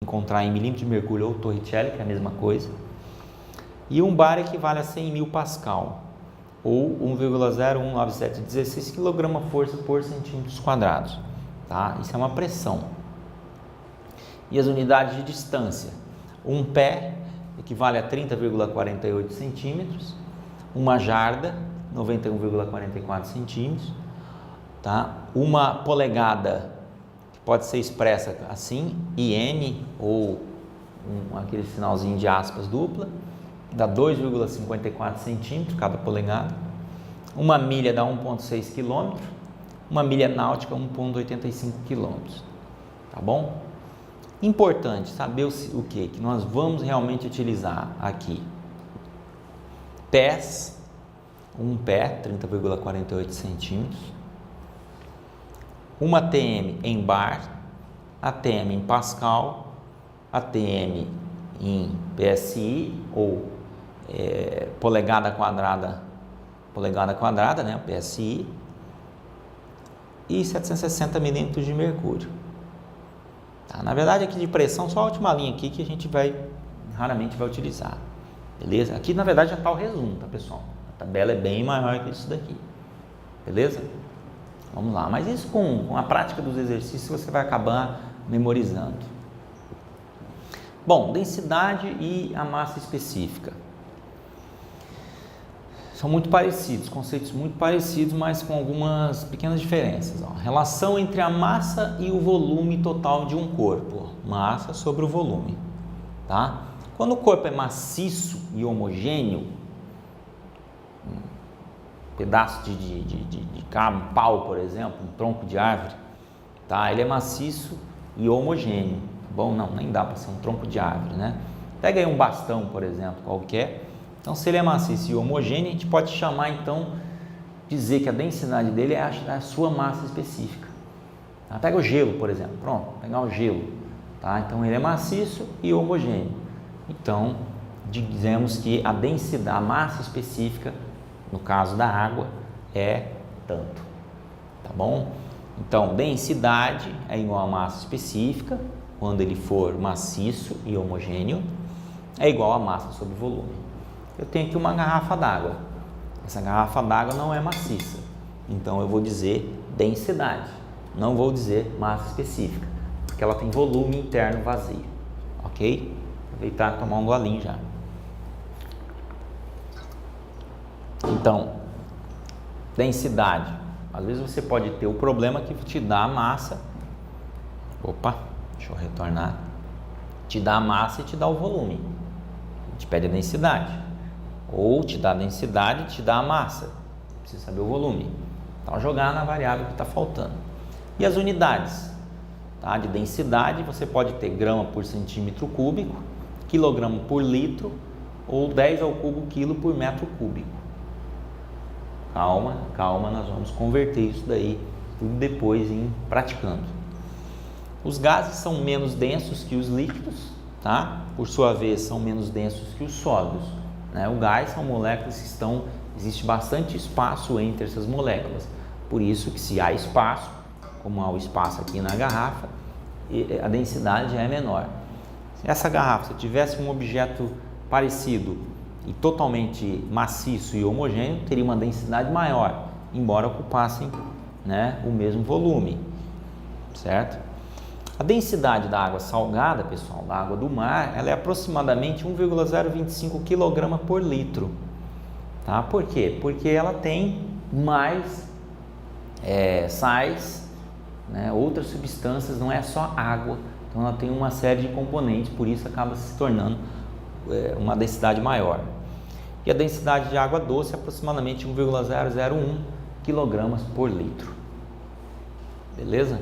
encontrar em milímetro de mercúrio ou Torricelli, que é a mesma coisa. E um bar equivale a 100.000 pascal, ou 1,019716 kg/força por centímetros quadrados. Tá? Isso é uma pressão. E as unidades de distância. Um pé equivale a 30,48 centímetros. Uma jarda, 91,44 centímetros. Tá? Uma polegada, que pode ser expressa assim, IN, ou aquele sinalzinho de aspas dupla, dá 2,54 centímetros cada polegada. Uma milha dá 1,6 km. Uma milha náutica, 1,85 km. Tá bom? Importante saber o que nós vamos realmente utilizar aqui. Pés, um pé, 30,48 centímetros. Uma ATM em bar, ATM em pascal, ATM em PSI, ou polegada quadrada, né, o PSI, e 760 milímetros de mercúrio. Tá? Na verdade, aqui de pressão, só a última linha aqui que a gente raramente vai utilizar, beleza? Aqui, na verdade, já está o resumo, tá, pessoal? A tabela é bem maior que isso daqui, beleza? Vamos lá, mas isso com a prática dos exercícios você vai acabar memorizando. Bom, densidade e a massa específica. São muito parecidos, conceitos muito parecidos, mas com algumas pequenas diferenças. Ó. Relação entre a massa e o volume total de um corpo. Massa sobre o volume. Tá? Quando o corpo é maciço e homogêneo, um pedaço de cabo, um pau, por exemplo, um tronco de árvore, tá? Ele é maciço e homogêneo. Tá bom? Não, nem dá para ser um tronco de árvore, né? Pega aí um bastão, por exemplo, qualquer. Então, se ele é maciço e homogêneo, a gente pode chamar, então, dizer que a densidade dele é a sua massa específica. Tá? Pega o gelo, por exemplo. Pronto, pegar o gelo. Tá? Então, ele é maciço e homogêneo. Então, dizemos que a densidade, a massa específica, no caso da água, é tanto. Tá bom? Então, densidade é igual a massa específica, quando ele for maciço e homogêneo, é igual a massa sobre volume. Eu tenho aqui uma garrafa d'água. Essa garrafa d'água não é maciça. Então, eu vou dizer densidade. Não vou dizer massa específica, porque ela tem volume interno vazio. Ok? Aproveitar e tomar um golinho já. Então, densidade. Às vezes você pode ter o problema que te dá a massa. Opa, deixa eu retornar. Te dá a massa e te dá o volume. Te pede a densidade. Ou te dá a densidade e te dá a massa. Precisa saber o volume. Então, jogar na variável que está faltando. E as unidades, tá? De densidade, você pode ter grama por centímetro cúbico, quilograma por litro, ou 10 ao cubo quilo por metro cúbico. Calma, calma, nós vamos converter isso daí tudo depois em praticando. Os gases são menos densos que os líquidos, tá? Por sua vez, são menos densos que os sólidos. Né? O gás são moléculas que existe bastante espaço entre essas moléculas. Por isso que se há espaço, como há o espaço aqui na garrafa, a densidade já é menor. Se essa garrafa tivesse um objeto parecido e totalmente maciço e homogêneo, teria uma densidade maior, embora ocupassem, né, o mesmo volume, certo? A densidade da água salgada, pessoal, da água do mar, ela é aproximadamente 1,025 kg por litro. Tá? Por quê? Porque ela tem mais sais, né, outras substâncias, não é só água. Então ela tem uma série de componentes, por isso acaba se tornando uma densidade maior. E a densidade de água doce é aproximadamente 1,001 kg por litro. Beleza?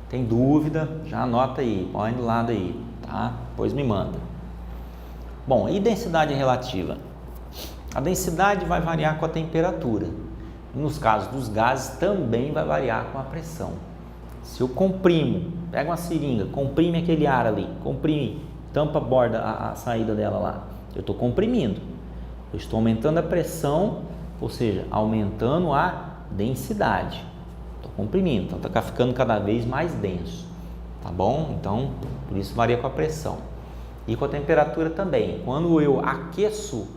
Tem dúvida? Já anota aí, põe do lado aí, tá? Depois me manda. Bom, e densidade relativa? A densidade vai variar com a temperatura. Nos casos dos gases, também vai variar com a pressão. Se eu comprimo, pega uma seringa, comprime aquele ar ali, comprime, tampa a borda, a saída dela lá. Eu estou comprimindo. Eu estou aumentando a pressão, ou seja, aumentando a densidade. Estou comprimindo, então está ficando cada vez mais denso. tá bom? Então, por isso varia com a pressão. E com a temperatura também. Quando eu aqueço,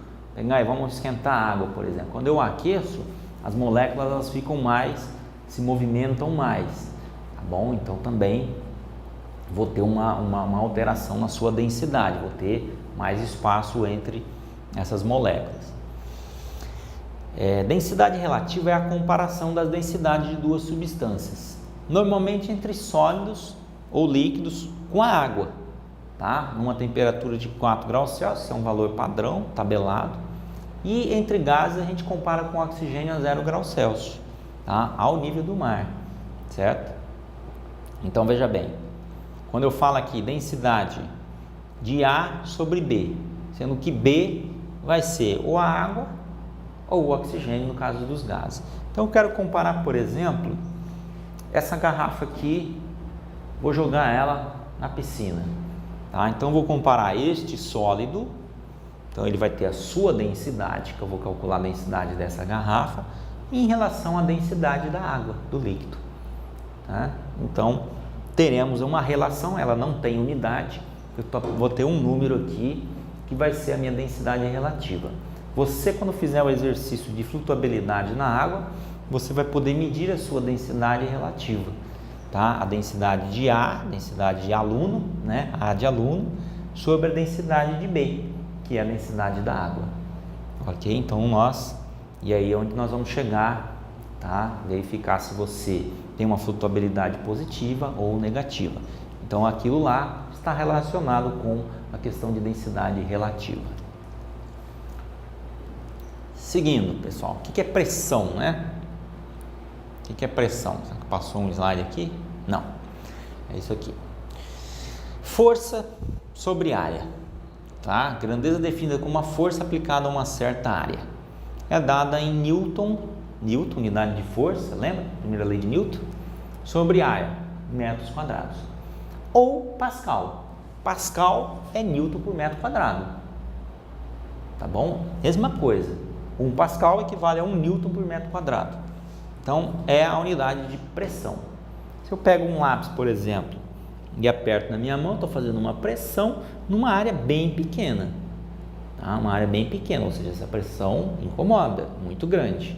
vamos esquentar a água, por exemplo. Quando eu aqueço, as moléculas elas ficam mais, se movimentam mais, tá bom? Então também vou ter uma alteração na sua densidade, vou ter mais espaço entre essas moléculas. Densidade relativa é a comparação das densidades de duas substâncias, normalmente entre sólidos ou líquidos com a água, tá? Numa temperatura de 4 graus Celsius, é um valor padrão, tabelado, e entre gases a gente compara com oxigênio a 0 graus Celsius, tá? Ao nível do mar, certo? Então veja bem, quando eu falo aqui densidade de A sobre B, sendo que B vai ser ou a água ou o oxigênio no caso dos gases. Então eu quero comparar, por exemplo, essa garrafa aqui, vou jogar ela na piscina, tá? Então vou comparar este sólido, então ele vai ter a sua densidade, que eu vou calcular a densidade dessa garrafa, em relação à densidade da água, do líquido, tá? Então teremos uma relação, ela não tem unidade, eu vou ter um número aqui que vai ser a minha densidade relativa. Você, quando fizer o exercício de flutuabilidade na água, você vai poder medir a sua densidade relativa, tá? A densidade de A, densidade de aluno, né? A de aluno, sobre a densidade de B, que é a densidade da água, ok? Então e aí é onde nós vamos chegar, tá? Verificar se você tem uma flutuabilidade positiva ou negativa. Então aquilo lá está relacionado com a questão de densidade relativa. Seguindo, pessoal, o que é pressão, né? O que é pressão? Passou um slide aqui? Não, é isso aqui. Força sobre área, tá? Grandeza definida como uma força aplicada a uma certa área. É dada em Newton, unidade de força, lembra? Primeira lei de Newton, sobre área, metros quadrados. Ou Pascal. Pascal é Newton por metro quadrado, tá bom? Mesma coisa. 1 Pascal equivale a 1 Newton por metro quadrado. Então, é a unidade de pressão. Se eu pego um lápis, por exemplo, e aperto na minha mão, estou fazendo uma pressão numa área bem pequena, tá? Uma área bem pequena, ou seja, essa pressão incomoda, muito grande.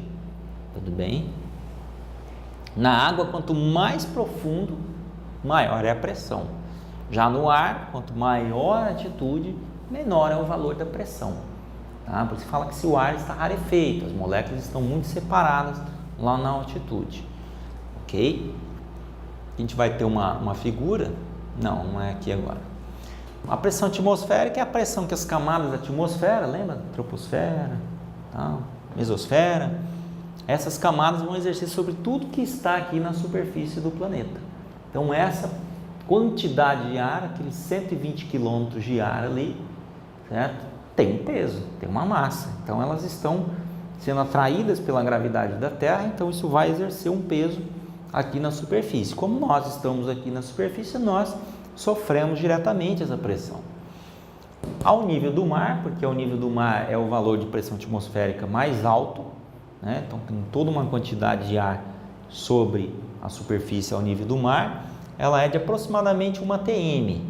Tudo bem? Na água, quanto mais profundo, maior é a pressão. Já no ar, quanto maior a altitude, menor é o valor da pressão. Tá? Por isso fala que se o ar está rarefeito, as moléculas estão muito separadas lá na altitude. Ok? A gente vai ter uma figura, não é aqui agora. A pressão atmosférica é a pressão que as camadas da atmosfera, lembra? Troposfera, tá? Mesosfera. Essas camadas vão exercer sobre tudo que está aqui na superfície do planeta. Então essa quantidade de ar, aqueles 120 quilômetros de ar ali, certo? Tem um peso, tem uma massa. Então elas estão sendo atraídas pela gravidade da Terra, então isso vai exercer um peso aqui na superfície. Como nós estamos aqui na superfície, nós sofremos diretamente essa pressão. Ao nível do mar, porque ao nível do mar é o valor de pressão atmosférica mais alto, né? Então tem toda uma quantidade de ar sobre a superfície ao nível do mar, ela é de aproximadamente 1 atm.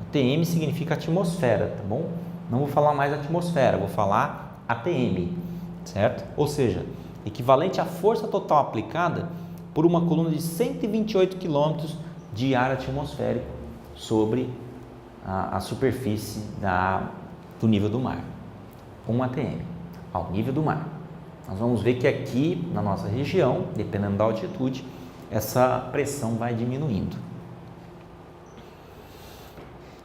atm significa atmosfera, tá bom? Não vou falar mais atmosfera, vou falar atm, certo? Ou seja, equivalente à força total aplicada por uma coluna de 128 km de ar atmosférico sobre a superfície do nível do mar. 1 atm, ao nível do mar. Nós vamos ver que aqui na nossa região, dependendo da altitude, essa pressão vai diminuindo.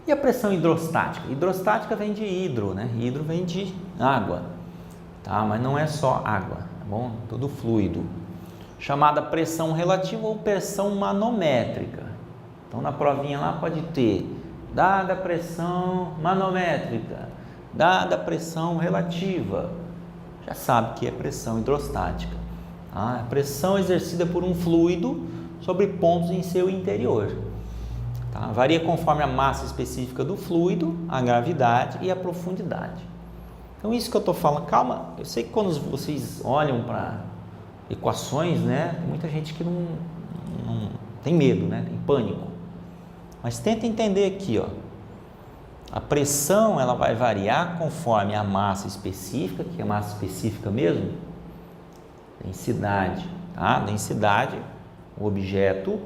E a pressão hidrostática? Hidrostática vem de hidro, né? Hidro vem de água, tá? Mas não é só água, tá bom? Todo fluido. Chamada pressão relativa ou pressão manométrica. Então na provinha lá pode ter dada a pressão manométrica, dada a pressão relativa. Já sabe que é pressão hidrostática. Tá? A pressão exercida por um fluido sobre pontos em seu interior. Tá? Varia conforme a massa específica do fluido, a gravidade e a profundidade. Então isso que eu estou falando, calma, eu sei que quando vocês olham para equações, né, tem muita gente que não tem medo, né, tem pânico. Mas tenta entender aqui, ó. A pressão ela vai variar conforme a massa específica, que é a massa específica mesmo, densidade, tá? Densidade, o objeto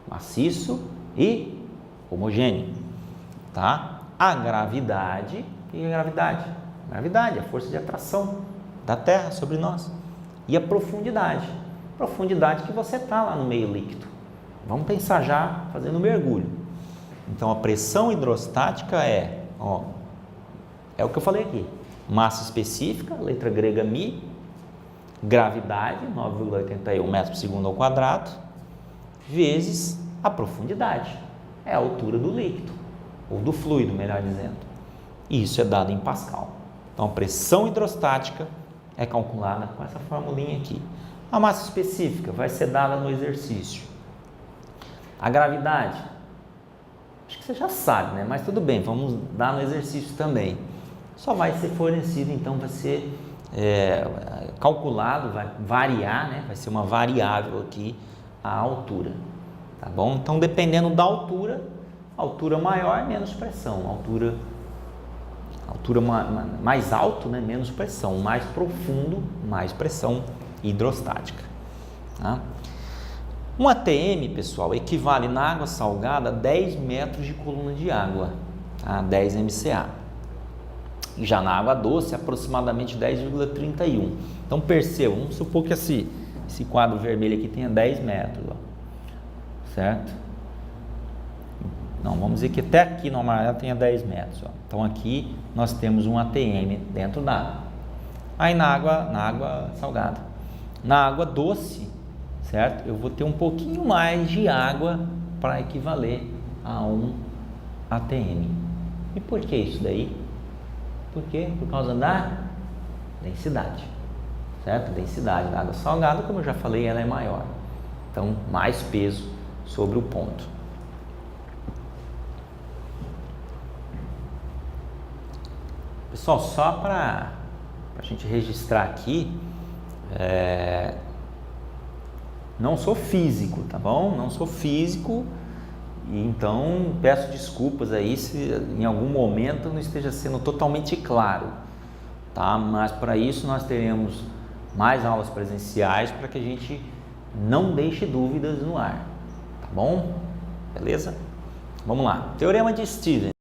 maciço e homogêneo, tá? A gravidade, o que é gravidade? Gravidade, a força de atração da Terra sobre nós. E a profundidade que você está lá no meio líquido. Vamos pensar já fazendo um mergulho. Então, a pressão hidrostática é o que eu falei aqui, massa específica, letra grega μ, gravidade, 9,81 metros por segundo ao quadrado, vezes a profundidade, é a altura do líquido, ou do fluido, melhor dizendo. E isso é dado em Pascal. Então, a pressão hidrostática é calculada com essa formulinha aqui. A massa específica vai ser dada no exercício. A gravidade, acho que você já sabe, né? Mas tudo bem, vamos dar no exercício também. Só vai ser fornecido, então vai ser calculado, vai variar, né? Vai ser uma variável aqui a altura, tá bom? Então, dependendo da altura maior, menos pressão, altura mais alto, né? Menos pressão, mais profundo, mais pressão hidrostática, tá? Um ATM, pessoal, equivale na água salgada a 10 metros de coluna de água, tá? 10 MCA. E já na água doce, aproximadamente 10,31. Então, percebam, vamos supor que esse quadro vermelho aqui tenha 10 metros, ó, certo? Não, vamos dizer que até aqui no amarelo tenha 10 metros. Ó. Então, aqui nós temos um ATM dentro da água. Aí, na água salgada. Na água doce, certo? Eu vou ter um pouquinho mais de água para equivaler a um ATM. E por que isso daí? Por quê? Por causa da densidade, certo? A densidade da água salgada, como eu já falei, ela é maior. Então, mais peso sobre o ponto. Pessoal, só para a gente registrar aqui, não sou físico, tá bom? Não sou físico, e então peço desculpas aí se em algum momento não esteja sendo totalmente claro, tá? Mas para isso nós teremos mais aulas presenciais para que a gente não deixe dúvidas no ar, tá bom? Beleza? Vamos lá. Teorema de Stevens.